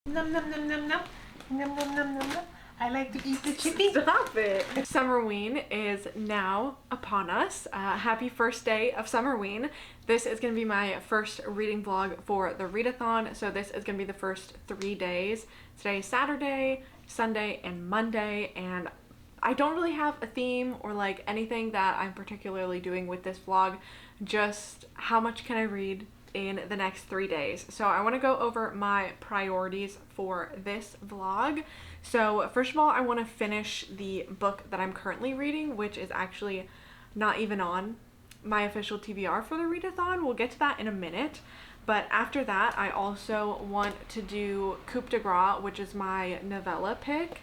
Num num num num num. Num num num num num. I like to eat the chippy. Stop it. Summerween is now upon us. Happy first day of Summerween. This is going to be my first reading vlog for the readathon. So this is going to be the first 3 days. Today is Saturday, Sunday, and Monday. And I don't really have a theme or like anything that I'm particularly doing with this vlog. Just how much can I read in the next 3 days. So I want to go over my priorities for this vlog. So first of all, I want to finish the book that I'm currently reading, which is actually not even on my official TBR for the readathon. We'll get to that in a minute. But after that, I also want to do Coup De Grace, which is my novella pick,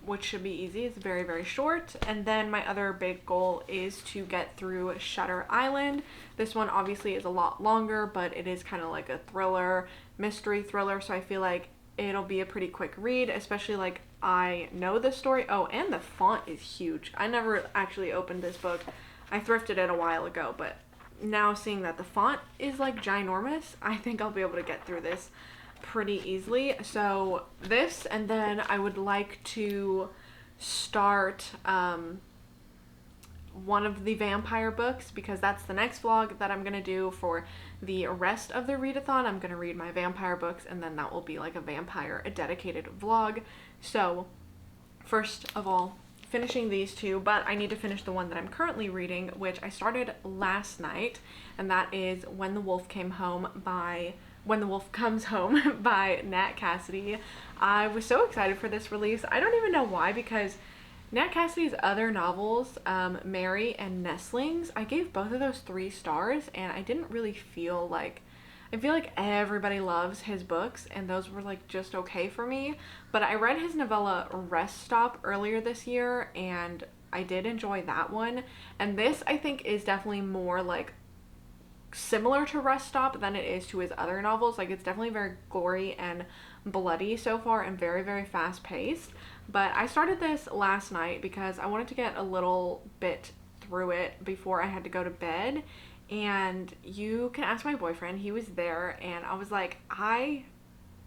which should be easy. It's very, very short. And then my other big goal is to get through Shutter Island. This one obviously is a lot longer, but it is kind of like a thriller, mystery thriller. So I feel like it'll be a pretty quick read, especially like I know the story. Oh, and the font is huge. I never actually opened this book. I thrifted it a while ago, but now seeing that the font is like ginormous, I think I'll be able to get through this pretty easily. So this, and then I would like to start one of the vampire books, because that's the next vlog that I'm gonna do for the rest of the readathon. I'm gonna read my vampire books, and then that will be like a dedicated vlog. So first of all, finishing these two, but I need to finish the one that I'm currently reading, which I started last night, and that is When the Wolf Comes Home by Nat Cassidy. I was so excited for this release. I don't even know why, because Nat Cassidy's other novels, Mary and Nestlings, I gave both of those 3 stars, and I didn't really feel like, I feel like everybody loves his books, and those were like just okay for me. But I read his novella Rest Stop earlier this year, and I did enjoy that one. And this, I think, is definitely more like similar to Rest Stop than it is to his other novels. Like, it's definitely very gory and bloody so far, and very, very fast paced. But I started this last night because I wanted to get a little bit through it before I had to go to bed. And you can ask my boyfriend, he was there, and I was like, I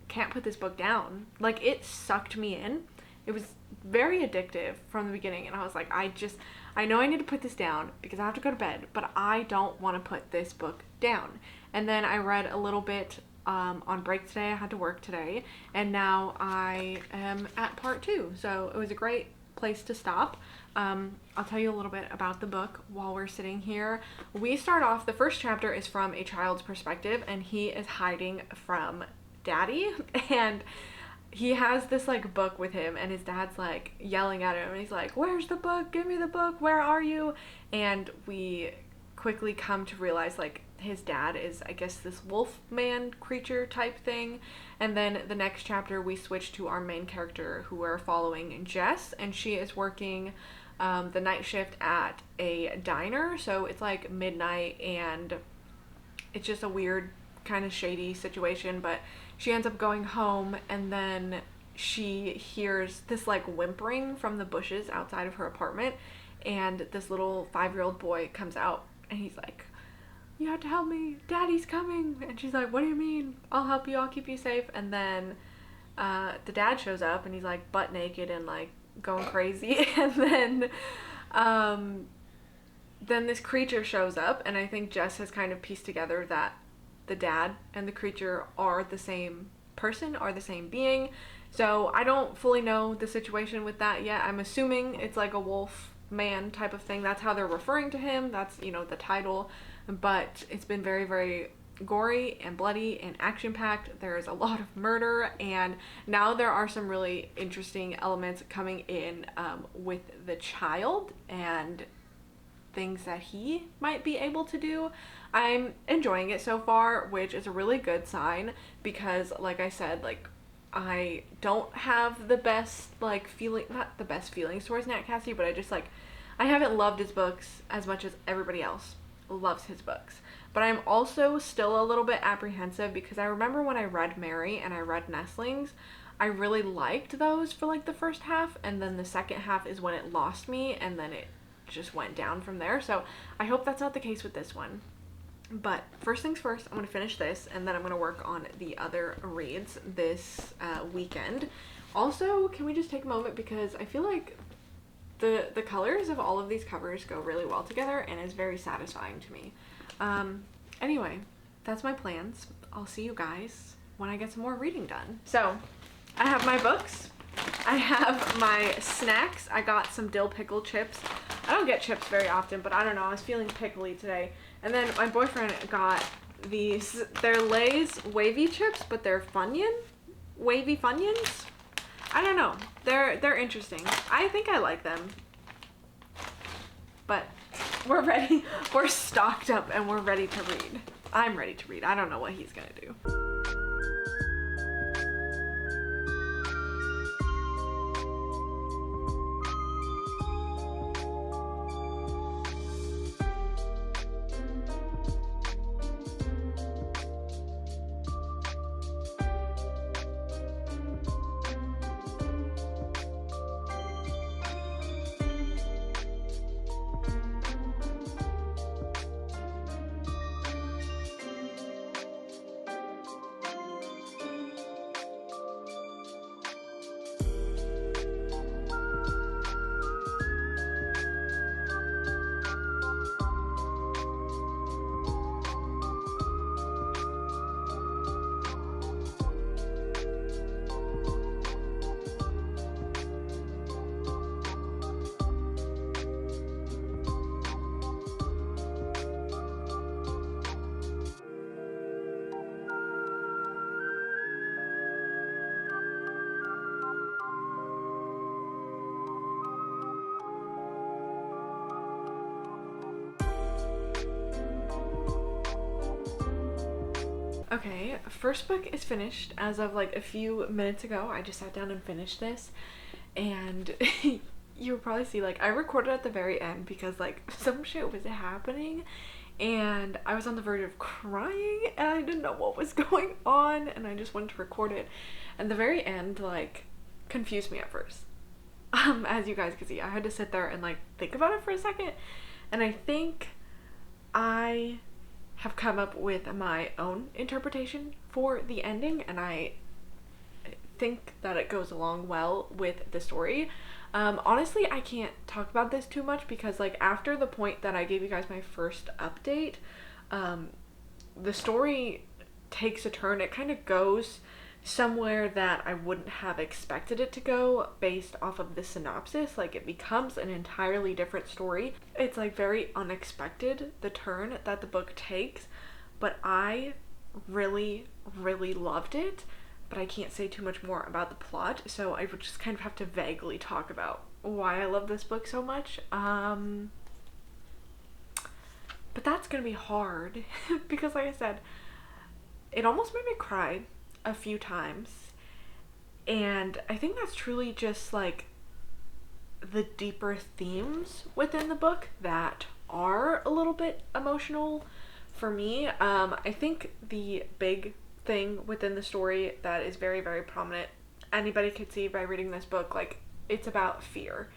can't put this book down. Like, it sucked me in. It was very addictive from the beginning, and I was like, I know I need to put this down because I have to go to bed, but I don't want to put this book down. And then I read a little bit on break today. I had to work today, and now I am at part 2. So it was a great place to stop. I'll tell you a little bit about the book while we're sitting here. We start off, the first chapter is from a child's perspective, and he is hiding from daddy, and he has this like book with him, and his dad's like yelling at him, and he's like, "Where's the book? Give me the book. Where are you?" And we quickly come to realize like his dad is, I guess, this wolf man creature type thing. And then the next chapter we switch to our main character, who we're following, Jess, and she is working the night shift at a diner. So it's like midnight, and it's just a weird kind of shady situation, but she ends up going home, and then she hears this like whimpering from the bushes outside of her apartment, and this little 5-year-old boy comes out, and he's like, "You have to help me, daddy's coming." And she's like, "What do you mean? I'll help you, I'll keep you safe." And then the dad shows up, and he's like butt naked and like going crazy. And then this creature shows up, and I think Jess has kind of pieced together that the dad and the creature are the same person, are the same being. So I don't fully know the situation with that yet. I'm assuming it's like a wolf man type of thing. That's how they're referring to him. That's, you know, the title. But it's been very, very gory and bloody and action-packed. There's a lot of murder, and now there are some really interesting elements coming in with the child and things that he might be able to do. I'm enjoying it so far, which is a really good sign, because like I said, like I don't have the best like feeling, not the best feelings towards Nat Cassidy, but I just like, I haven't loved his books as much as everybody else loves his books. But I'm also still a little bit apprehensive, because I remember when I read Mary and I read Nestlings, I really liked those for like the first half, and then the second half is when it lost me, and then it just went down from there. So I hope that's not the case with this one. But first things first, I'm going to finish this, and then I'm going to work on the other reads this weekend. Also, can we just take a moment, because I feel like the colors of all of these covers go really well together and is very satisfying to me. Anyway, that's my plans. I'll see you guys when I get some more reading done. So, I have my books. I have my snacks. I got some dill pickle chips. I don't get chips very often, but I don't know, I was feeling pickly today. And then my boyfriend got these, they're Lay's wavy chips, but they're wavy Funyuns? I don't know, they're interesting. I think I like them. But we're ready, we're stocked up and we're ready to read. I'm ready to read, I don't know what he's gonna do. Okay, first book is finished as of like a few minutes ago. I just sat down and finished this, and you'll probably see, like, I recorded at the very end because like some shit was happening and I was on the verge of crying and I didn't know what was going on, and I just wanted to record it. And the very end like confused me at first. As you guys can see, I had to sit there and like think about it for a second, and I think I have come up with my own interpretation for the ending, and I think that it goes along well with the story. Honestly, I can't talk about this too much because like after the point that I gave you guys my first update, the story takes a turn. It kind of goes somewhere that I wouldn't have expected it to go based off of the synopsis. Like it becomes an entirely different story. It's like very unexpected, the turn that the book takes, but I really loved it. But I can't say too much more about the plot, so I would just kind of have to vaguely talk about why I love this book so much. But that's gonna be hard because like I said, it almost made me cry a few times, and I think that's truly just like the deeper themes within the book that are a little bit emotional for me. I think the big thing within the story that is very prominent, anybody could see by reading this book, like it's about fear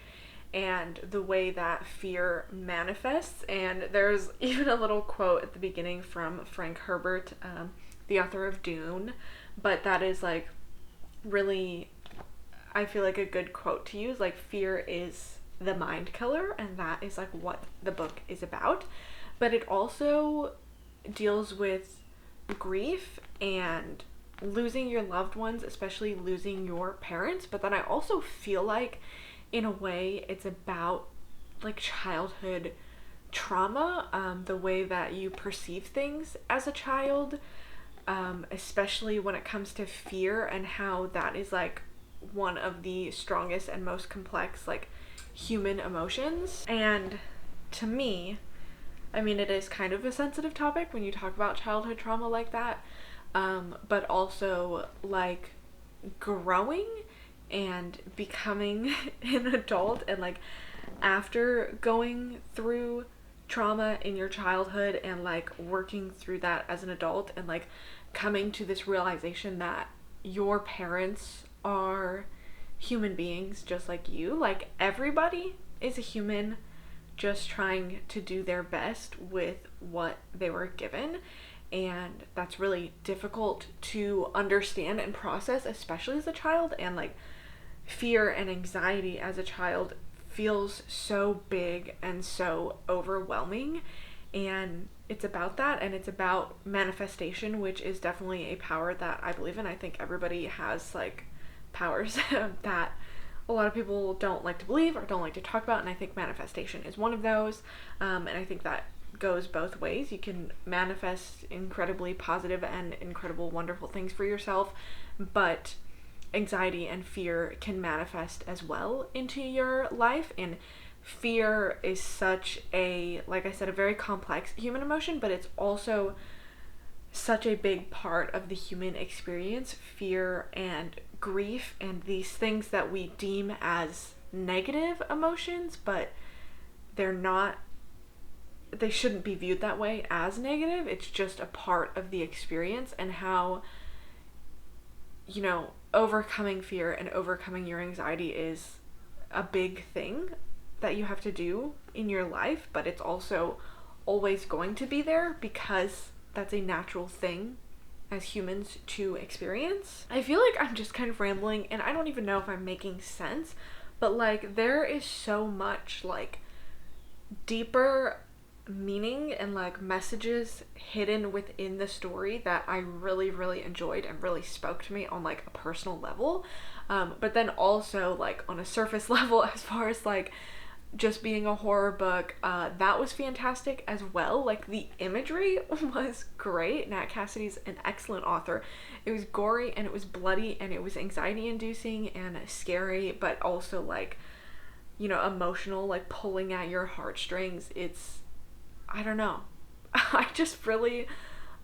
and the way that fear manifests. And there's even a little quote at the beginning from Frank Herbert, the author of Dune, but that is like really, I feel like a good quote to use. Like fear is the mind killer, and that is like what the book is about. But it also deals with grief and losing your loved ones, especially losing your parents. But then I also feel like in a way it's about like childhood trauma, the way that you perceive things as a child, especially when it comes to fear, and how that is like one of the strongest and most complex like human emotions. And to me, I mean, it is kind of a sensitive topic when you talk about childhood trauma like that, but also like growing and becoming an adult, and like after going through trauma in your childhood and like working through that as an adult, and like coming to this realization that your parents are human beings just like you. Like everybody is a human just trying to do their best with what they were given. And that's really difficult to understand and process, especially as a child. And like fear and anxiety as a child feels so big and so overwhelming. And it's about that, and it's about manifestation, which is definitely a power that I believe in. I think everybody has like powers that a lot of people don't like to believe or don't like to talk about, and I think manifestation is one of those. And I think that goes both ways. You can manifest incredibly positive and incredible wonderful things for yourself, but anxiety and fear can manifest as well into your life. And fear is such a, like I said, a very complex human emotion, but it's also such a big part of the human experience. Fear and grief and these things that we deem as negative emotions, but they're not, they shouldn't be viewed that way as negative. It's just a part of the experience, and how, you know, overcoming fear and overcoming your anxiety is a big thing that you have to do in your life, but it's also always going to be there because that's a natural thing as humans to experience. I feel like I'm just kind of rambling, and I don't even know if I'm making sense, but like there is so much like deeper meaning and like messages hidden within the story that I really, really enjoyed and really spoke to me on like a personal level. But then also like on a surface level, as far as like just being a horror book, that was fantastic as well. Like the imagery was great. Nat Cassidy's an excellent author. It was gory and it was bloody and it was anxiety inducing and scary, but also like, you know, emotional, like pulling at your heartstrings. It's, I don't know. I just really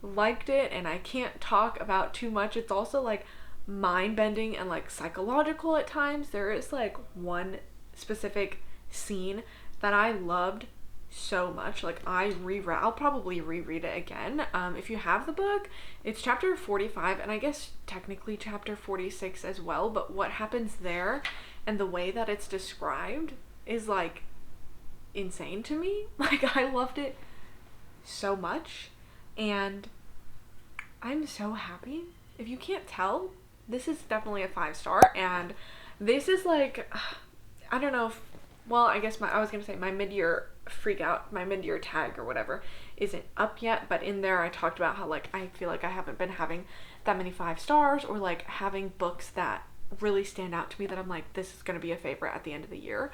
liked it, and I can't talk about too much. It's also like mind bending and like psychological at times. There is like one specific scene that I loved so much. Like I'll probably reread it again. If you have the book, it's chapter 45 and I guess technically chapter 46 as well, but what happens there and the way that it's described is like insane to me. Like I loved it so much, and I'm so happy. If you can't tell, this is definitely a 5-star, and this is like, I don't know if, well, I guess I was gonna say my mid-year freak out, my mid-year tag or whatever isn't up yet, but in there I talked about how like I feel like I haven't been having that many 5 stars, or like having books that really stand out to me that I'm like, this is gonna be a favorite at the end of the year.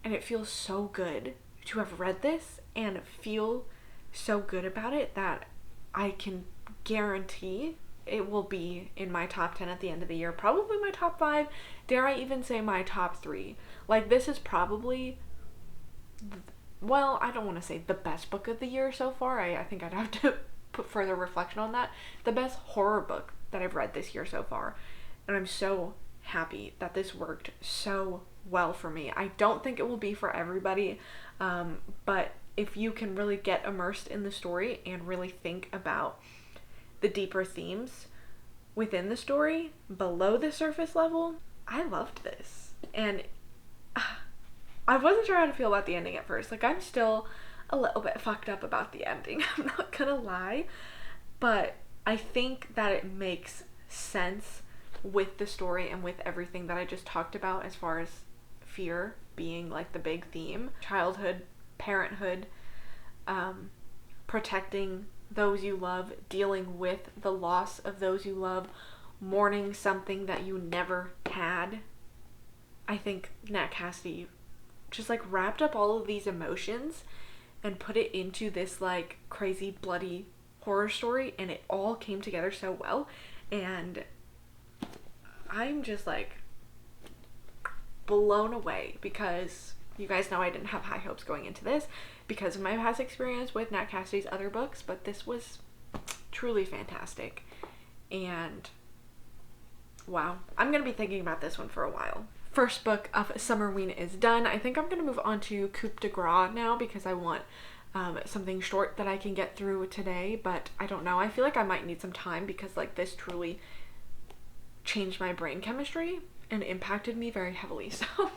And it feels so good to have read this and feel so good about it that I can guarantee it will be in my top 10 at the end of the year. Probably my top 5. Dare I even say my top 3. Like this is probably, well, I don't want to say the best book of the year so far. I think I'd have to put further reflection on that. The best horror book that I've read this year so far. And I'm so happy that this worked so well for me. I don't think it will be for everybody, but if you can really get immersed in the story and really think about the deeper themes within the story below the surface level, I loved this. And I wasn't sure how to feel about the ending at first. Like I'm still a little bit fucked up about the ending, I'm not gonna lie, but I think that it makes sense with the story and with everything that I just talked about as far as fear being like the big theme, childhood, parenthood, protecting those you love, dealing with the loss of those you love, mourning something that you never had. I think Nat Cassidy just like wrapped up all of these emotions and put it into this like crazy bloody horror story, and it all came together so well. And I'm just like blown away, because you guys know I didn't have high hopes going into this because of my past experience with Nat Cassidy's other books, but this was truly fantastic. And wow, I'm gonna be thinking about this one for a while. First book of Summerween is done. I think I'm gonna move on to Coup De Grace now, because I want something short that I can get through today, but I don't know. I feel like I might need some time, because like this truly changed my brain chemistry and impacted me very heavily. So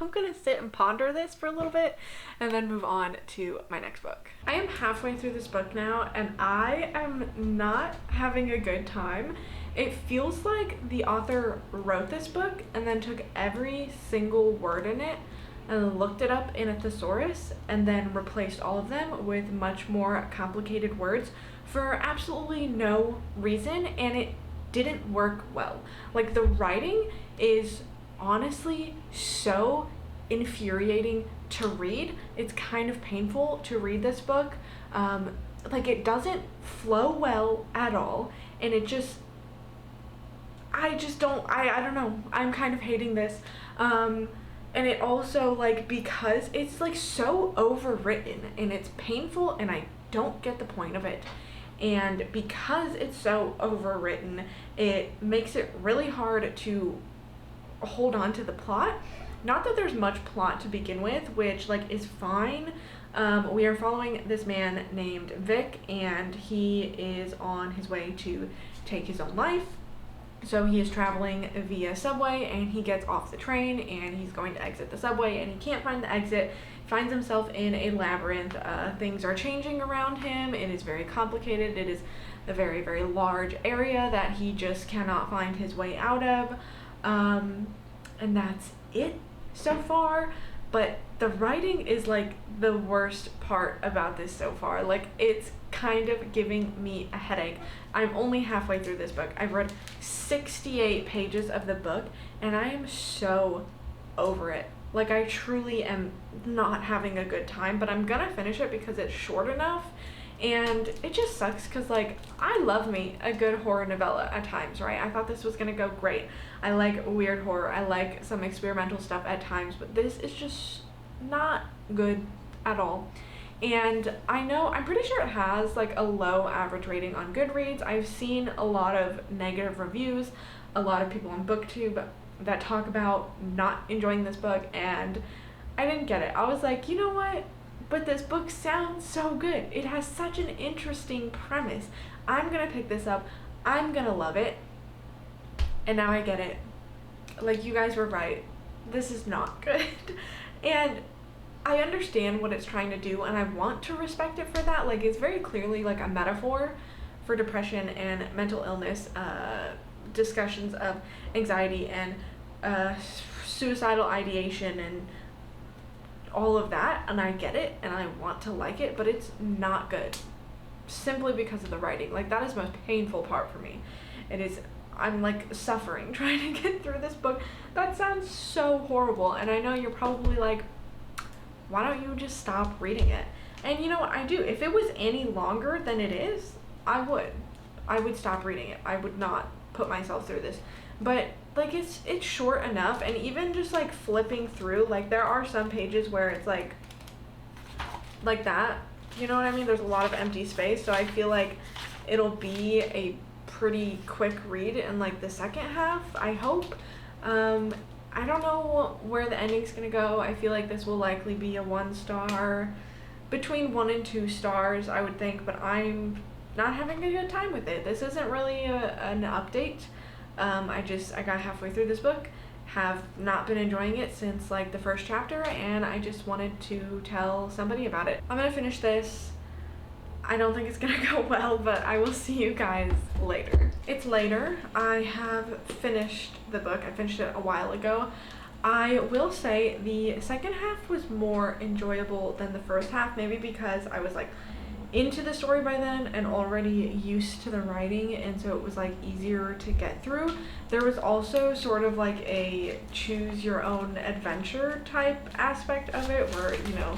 I'm gonna sit and ponder this for a little bit and then move on to my next book. I am halfway through this book now and I am not having a good time. It feels like the author wrote this book and then took every single word in it and looked it up in a thesaurus and then replaced all of them with much more complicated words for absolutely no reason, and it didn't work well. Like, the writing is honestly so infuriating to read. It's kind of painful to read this book. Like, it doesn't flow well at all, and it just, I don't know. I'm kind of hating this. And it also, like, because it's like so overwritten and it's painful and I don't get the point of it. And because it's so overwritten, it makes it really hard to hold on to the plot. Not that there's much plot to begin with, which, like, is fine. We are following this man named Vic, and he is on his way to take his own life. So he is traveling via subway, and he gets off the train, and he's going to exit the subway, and he can't find the exit, finds himself in a labyrinth. Things are changing around him. It is very complicated. It is a very, very large area that he just cannot find his way out of. And that's it so far. But the writing is, like, the worst part about this so far. Like, it's kind of giving me a headache. I'm only halfway through this book. I've read 68 pages of the book, and I am so over it. Like, I truly am not having a good time, but I'm gonna finish it because it's short enough. And it just sucks because, like, I love me a good horror novella at times, right? I thought this was gonna go great. I like weird horror. I like some experimental stuff at times, but this is just not good at all. And I'm pretty sure it has, like, a low average rating on Goodreads. I've seen a lot of negative reviews, a lot of people on booktube that talk about not enjoying this book, and I didn't get it. I was like, you know what? But this book sounds so good. It has such an interesting premise. I'm gonna pick this up. I'm gonna love it. And now I get it. Like, you guys were right. This is not good. And I understand what it's trying to do, and I want to respect it for that. Like, it's very clearly, like, a metaphor for depression and mental illness, discussions of anxiety and suicidal ideation and all of that, and I get it, and I want to like it, but it's not good simply because of the writing. Like, that is the most painful part for me. I'm, like, suffering trying to get through this book. That sounds so horrible, and I know you're probably like, why don't you just stop reading it? And you know what, I do. If it was any longer than it is, I would stop reading it. I would not put myself through this. But, like, it's short enough, and even just, like, flipping through, like, there are some pages where it's like that, you know what I mean? There's a lot of empty space, so I feel like it'll be a pretty quick read in, like, the second half, I hope. I don't know where the ending's gonna go. I feel like this will likely be a 1 star, between 1 and 2 stars, I would think, but I'm not having a good time with it. This isn't really an update. I got halfway through this book, have not been enjoying it since, like, the first chapter, and I just wanted to tell somebody about it. I'm gonna finish this. I don't think it's gonna go well, but I will see you guys later. It's later. I have finished the book. I finished it a while ago. I will say the second half was more enjoyable than the first half, maybe because I was, like, into the story by then and already used to the writing, and so it was, like, easier to get through. There was also sort of like a choose your own adventure type aspect of it where, you know,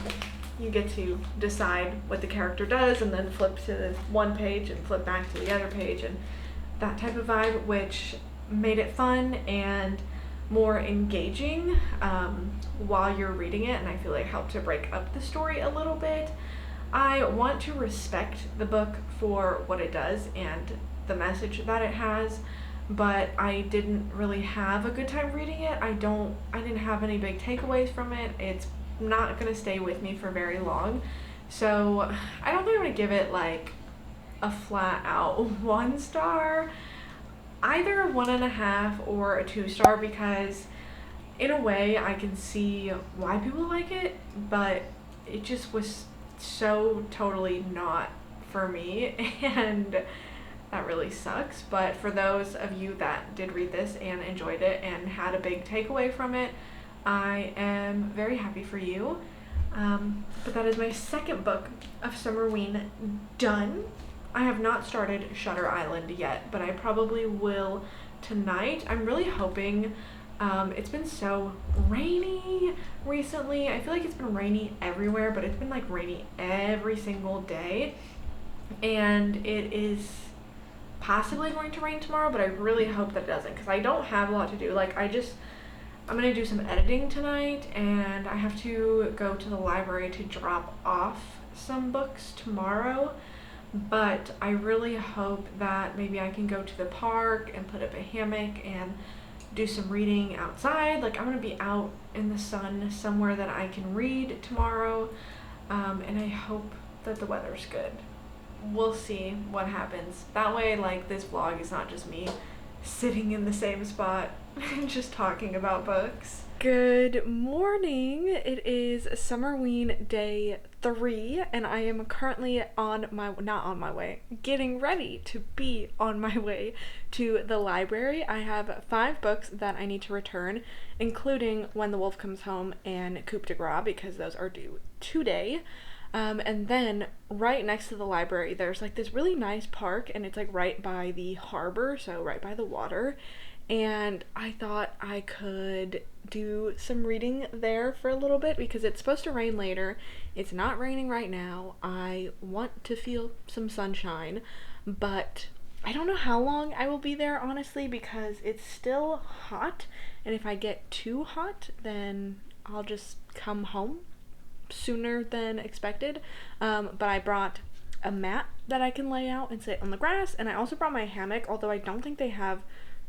you get to decide what the character does and then flip to the one page and flip back to the other page, and that type of vibe, which made it fun and more engaging while you're reading it, and I feel like helped to break up the story a little bit. I want to respect the book for what it does and the message that it has, but I didn't really have a good time reading it. I didn't have any big takeaways from it. It's not gonna stay with me for very long, so I don't think I'm gonna give it, like, a flat out 1 star, either a 1.5 or a 2 star, because in a way I can see why people like it, but it just was so totally not for me, and that really sucks. But for those of you that did read this and enjoyed it and had a big takeaway from it, I am very happy for you. But that is my second book of Summerween done. I have not started Shutter Island yet, but I probably will tonight. I'm really hoping, it's been so rainy recently. I feel like it's been rainy everywhere, but it's been like rainy every single day. And it is possibly going to rain tomorrow, but I really hope that it doesn't, because I don't have a lot to do. Like, I'm gonna do some editing tonight, and I have to go to the library to drop off some books tomorrow. But I really hope that maybe I can go to the park and put up a hammock and do some reading outside. Like, I'm gonna be out in the sun somewhere that I can read tomorrow, and I hope that the weather's good. We'll see what happens. That way, like, this vlog is not just me sitting in the same spot and just talking about books. Good morning. It is Summerween day 3, and I am currently getting ready to be on my way to the library. I have 5 books that I need to return, including When the Wolf Comes Home and Coup De Grace, because those are due today. And then right next to the library, there's like this really nice park, and it's like right by the harbor, so right by the water. And I thought I could do some reading there for a little bit because it's supposed to rain later. It's not raining right now. I want to feel some sunshine, but I don't know how long I will be there, honestly, because it's still hot. And if I get too hot, then I'll just come home sooner than expected. But I brought a mat that I can lay out and sit on the grass, and I also brought my hammock, although I don't think they have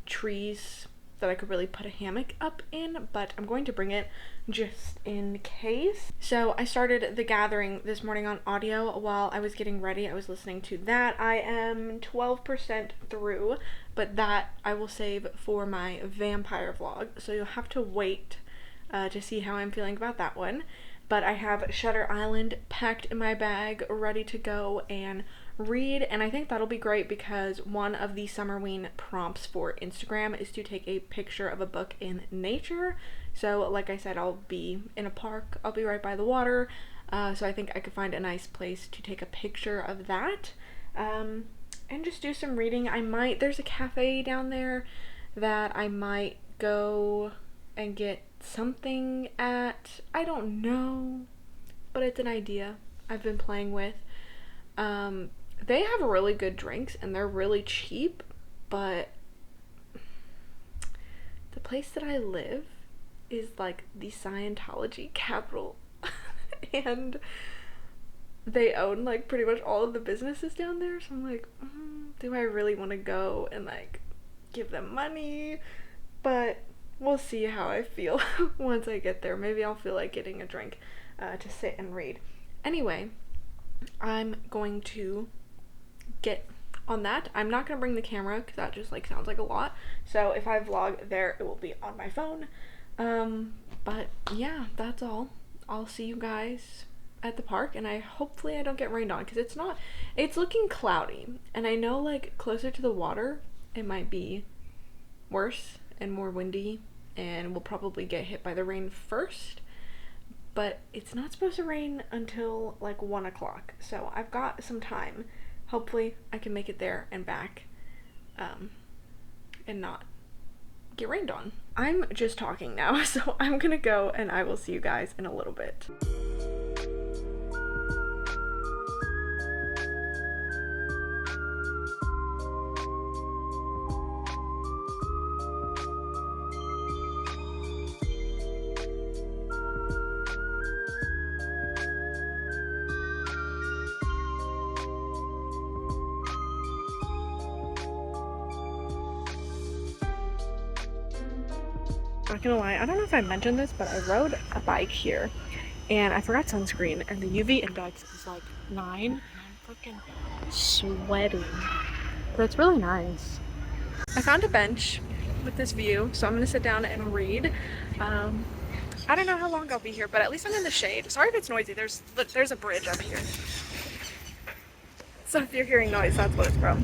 trees that I could really put a hammock up in, but I'm going to bring it just in case. So I started The Gathering this morning on audio while I was getting ready. I was listening to that. I am 12% through, but that I will save for my vampire vlog, so you'll have to wait to see how I'm feeling about that one. But I have Shutter Island packed in my bag, ready to go and read, and I think that'll be great because one of the Summerween prompts for Instagram is to take a picture of a book in nature. So like I said, I'll be in a park, I'll be right by the water, so I think I could find a nice place to take a picture of that, and just do some reading. There's a cafe down there that I might go and get something at. I don't know, but it's an idea I've been playing with. They have really good drinks and they're really cheap, but the place that I live is like the Scientology capital and they own like pretty much all of the businesses down there, so I'm like, do I really want to go and like give them money? But we'll see how I feel once I get there. Maybe I'll feel like getting a drink to sit and read. Anyway, I'm going to get on that. I'm not going to bring the camera because that just like sounds like a lot. So if I vlog there, it will be on my phone. But yeah, that's all. I'll see you guys at the park, and hopefully I don't get rained on because it's looking cloudy, and I know like closer to the water it might be worse and more windy, and we'll probably get hit by the rain first, but it's not supposed to rain until like 1 o'clock, so I've got some time. Hopefully I can make it there and back, and not get rained on. I'm just talking now, so I'm gonna go and I will see you guys in a little bit. Not gonna lie, I don't know if I mentioned this, but I rode a bike here and I forgot sunscreen, and the UV index is like 9 and I'm freaking sweating, but it's really nice. I found a bench with this view, so I'm gonna sit down and read. I don't know how long I'll be here, but at least I'm in the shade. Sorry if it's noisy. There's a bridge up here. So if you're hearing noise, that's what it's from.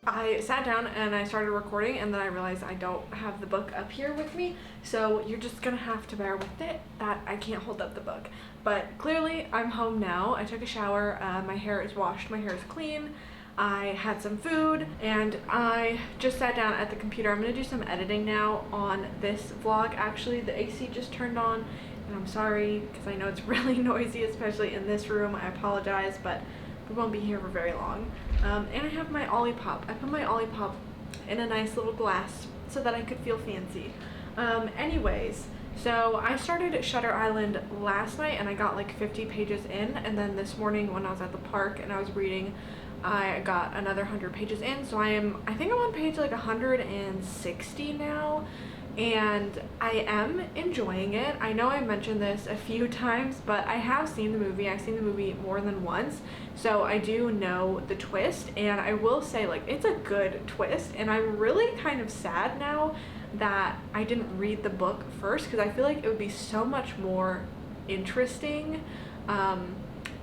I sat down and I started recording, and then I realized I don't have the book up here with me, so you're just gonna have to bear with it that I can't hold up the book. But clearly I'm home now. I took a shower, my hair is washed, my hair is clean, I had some food, and I just sat down at the computer. I'm gonna do some editing now on this vlog. Actually, the AC just turned on, and I'm sorry because I know it's really noisy, especially in this room. I apologize, but we won't be here for very long. And I have my Olipop. I put my Olipop in a nice little glass so that I could feel fancy. Anyways, so I started Shutter Island last night and I got like 50 pages in, and then this morning when I was at the park and I was reading, I got another 100 pages in. So I think I'm on page like 160 now, and I am enjoying it. I know I mentioned this a few times, but I have seen the movie. I've seen the movie more than once, so I do know the twist, and I will say, like, it's a good twist, and I'm really kind of sad now that I didn't read the book first, because I feel like it would be so much more interesting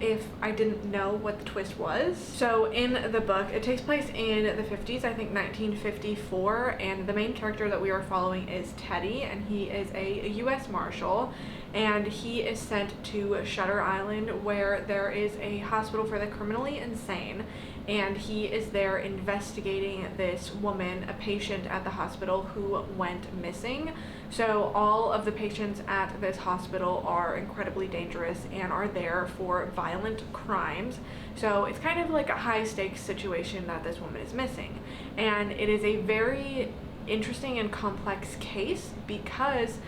if I didn't know what the twist was. So in the book, it takes place in the 50s, I think 1954, and the main character that we are following is Teddy, and he is a U.S. Marshal, and he is sent to Shutter Island, where there is a hospital for the criminally insane, and he is there investigating this woman, a patient at the hospital who went missing. So all of the patients at this hospital are incredibly dangerous and are there for violent crimes. So it's kind of like a high stakes situation that this woman is missing. And it is a very interesting and complex case because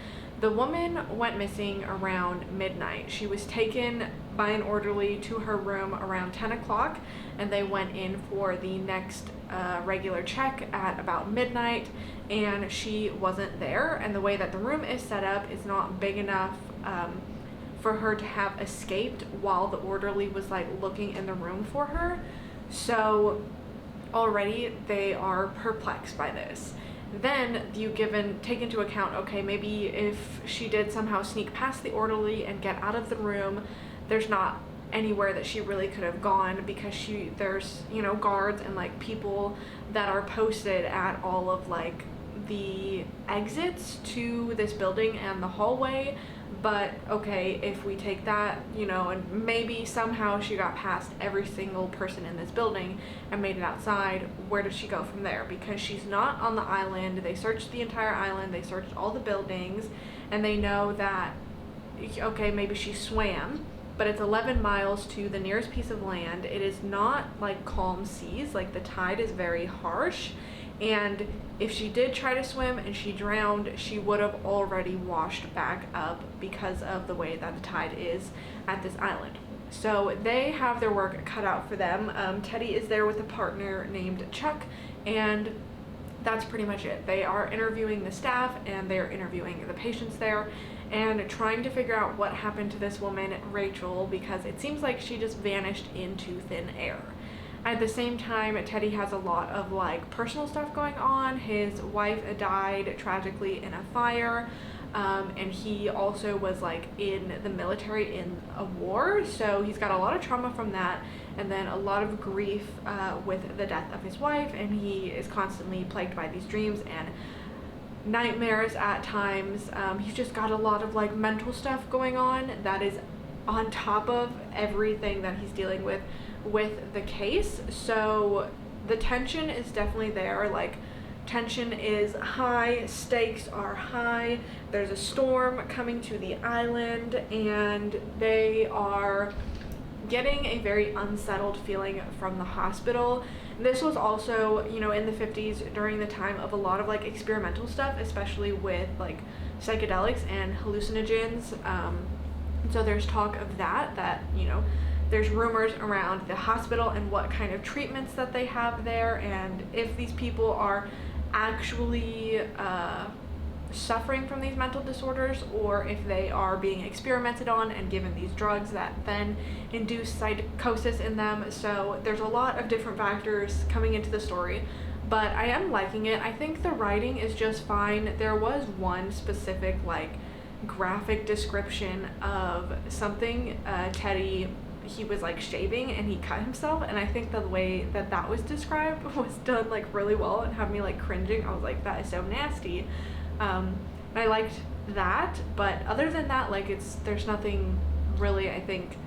the woman went missing around midnight. She was taken by an orderly to her room around 10 o'clock, and they went in for the next regular check at about midnight, and she wasn't there. And the way that the room is set up is not big enough for her to have escaped while the orderly was like looking in the room for her. So already they are perplexed by this. Then you take into account, okay, maybe if she did somehow sneak past the orderly and get out of the room, there's not anywhere that she really could have gone, because there's, you know, guards and like people that are posted at all of like the exits to this building and the hallway. But okay, if we take that, you know, and maybe somehow she got past every single person in this building and made it outside, where does she go from there? Because she's not on the island. They searched the entire island, they searched all the buildings, and they know that, okay, maybe she swam, but it's 11 miles to the nearest piece of land. It is not like calm seas, like the tide is very harsh. And if she did try to swim and she drowned, she would have already washed back up because of the way that the tide is at this island. So they have their work cut out for them. Teddy is there with a partner named Chuck, and that's pretty much it. They are interviewing the staff and they're interviewing the patients there and trying to figure out what happened to this woman, Rachel, because it seems like she just vanished into thin air. At the same time, Teddy has a lot of like personal stuff going on. His wife died tragically in a fire, and he also was like in the military in a war, so he's got a lot of trauma from that, and then a lot of grief with the death of his wife, and he is constantly plagued by these dreams and nightmares at times. He's just got a lot of like mental stuff going on that is on top of everything that he's dealing with the case. So the tension is definitely there. Like, tension is high, stakes are high, there's a storm coming to the island, and they are getting a very unsettled feeling from the hospital. This was also, you know, in the 50s during the time of a lot of like experimental stuff, especially with like psychedelics and hallucinogens. So there's talk of that, you know, there's rumors around the hospital and what kind of treatments that they have there, and if these people are actually suffering from these mental disorders, or if they are being experimented on and given these drugs that then induce psychosis in them. So there's a lot of different factors coming into the story, but I am liking it. I think the writing is just fine. There was one specific like graphic description of something Teddy, he was like shaving and he cut himself, and I think the way that that was described was done like really well and had me like cringing. I was like, that is so nasty. I liked that, but other than that, like, there's nothing really, I think,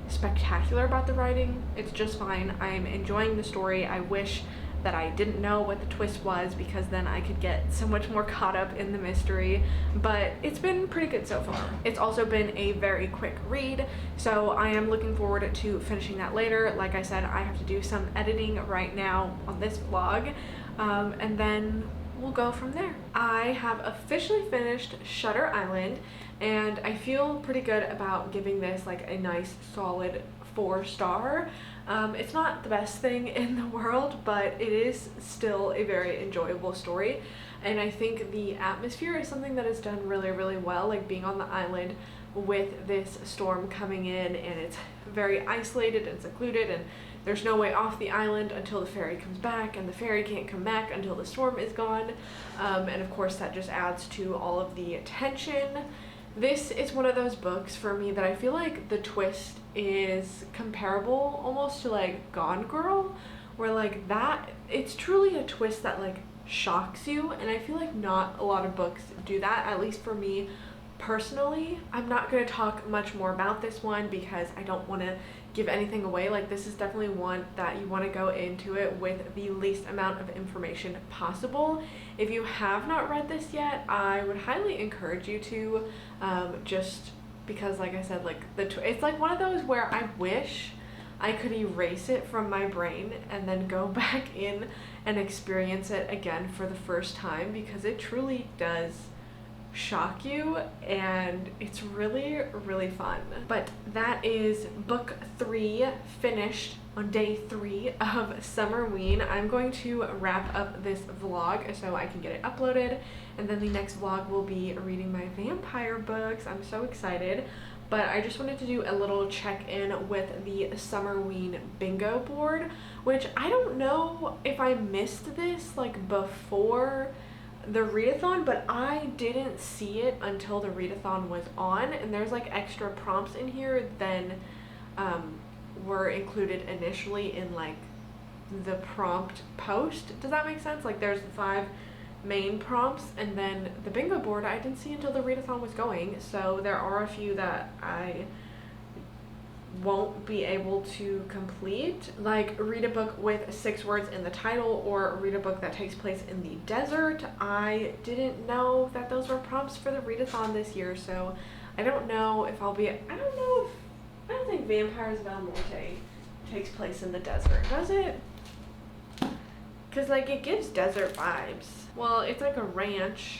spectacular about the writing. It's just fine. I'm enjoying the story. I wish that I didn't know what the twist was, because then I could get so much more caught up in the mystery, but it's been pretty good so far. It's also been a very quick read, so I am looking forward to finishing that later. Like I said, I have to do some editing right now on this vlog, and then we'll go from there. I have officially finished Shutter Island, and I feel pretty good about giving this like a nice solid 4-star. It's not the best thing in the world, but it is still a very enjoyable story, and I think the atmosphere is something that is done really, really well, like being on the island with this storm coming in, and it's very isolated and secluded, and there's no way off the island until the ferry comes back, and the ferry can't come back until the storm is gone, and of course that just adds to all of the tension. This is one of those books for me that I feel like the twist is comparable almost to like Gone Girl, where like that, it's truly a twist that like shocks you, and I feel like not a lot of books do that, at least for me personally. I'm not going to talk much more about this one because I don't want to give anything away. Like, this is definitely one that you want to go into it with the least amount of information possible. If you have not read this yet, I would highly encourage you to, just because, like I said, like it's like one of those where I wish I could erase it from my brain and then go back in and experience it again for the first time, because it truly does shock you, and it's really, really fun. But that is book 3 finished on day 3 of Summerween. I'm going to wrap up this vlog so I can get it uploaded, and then the next vlog will be reading my vampire books. I'm so excited. But I just wanted to do a little check-in with the Summerween bingo board, which I don't know if I missed this like before the readathon, but I didn't see it until the readathon was on, and there's like extra prompts in here than were included initially in like the prompt post. Does that make sense? Like, there's 5 main prompts, and then the bingo board I didn't see until the readathon was going, so there are a few that I won't be able to complete, like read a book with 6 words in the title, or read a book that takes place in the desert. I didn't know that those were prompts for the readathon this year, so I don't know if I'll be, I don't think Vampires Val Morte takes place in the desert, does it? Because like it gives desert vibes. Well, it's like a ranch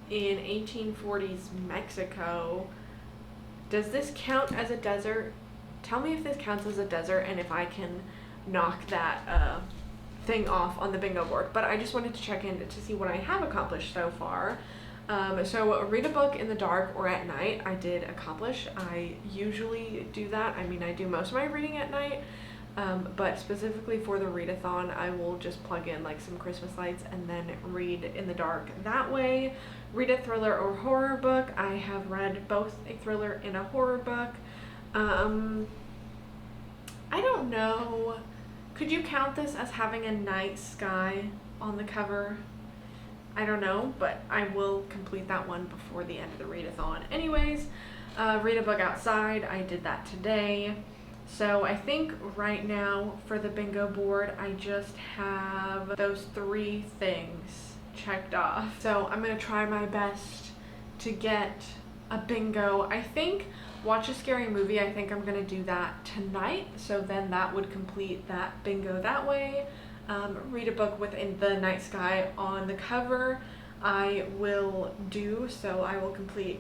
in 1840s Mexico. Does this count as a desert? tell me if this counts as a desert and if I can knock that thing off on the bingo board. But I just wanted to check in to see what I have accomplished so far. So read a book in the dark or at night, I did accomplish. I usually do that. I mean, I do most of my reading at night, but specifically for the readathon, I will just plug in like some Christmas lights and then read in the dark that way. Read a thriller or horror book. I have read both a thriller and a horror book. I don't know. Could you count this as having a night sky on the cover? I don't know, but I will complete that one before the end of the readathon. Anyways, read a book outside. I did that today. So I think right now for the bingo board, I just have those 3 things checked off. So I'm gonna try my best to get a bingo. I think watch a scary movie. I think I'm gonna do that tonight. So then that would complete that bingo that way. Read a book with the night sky on the cover. I will do, so I will complete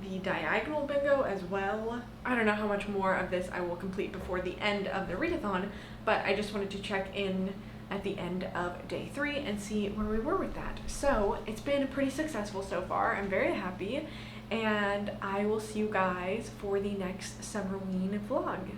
the diagonal bingo as well. I don't know how much more of this I will complete before the end of the readathon, but I just wanted to check in at the end of day 3 and see where we were with that. So it's been pretty successful so far. I'm very happy, and I will see you guys for the next Summerween vlog.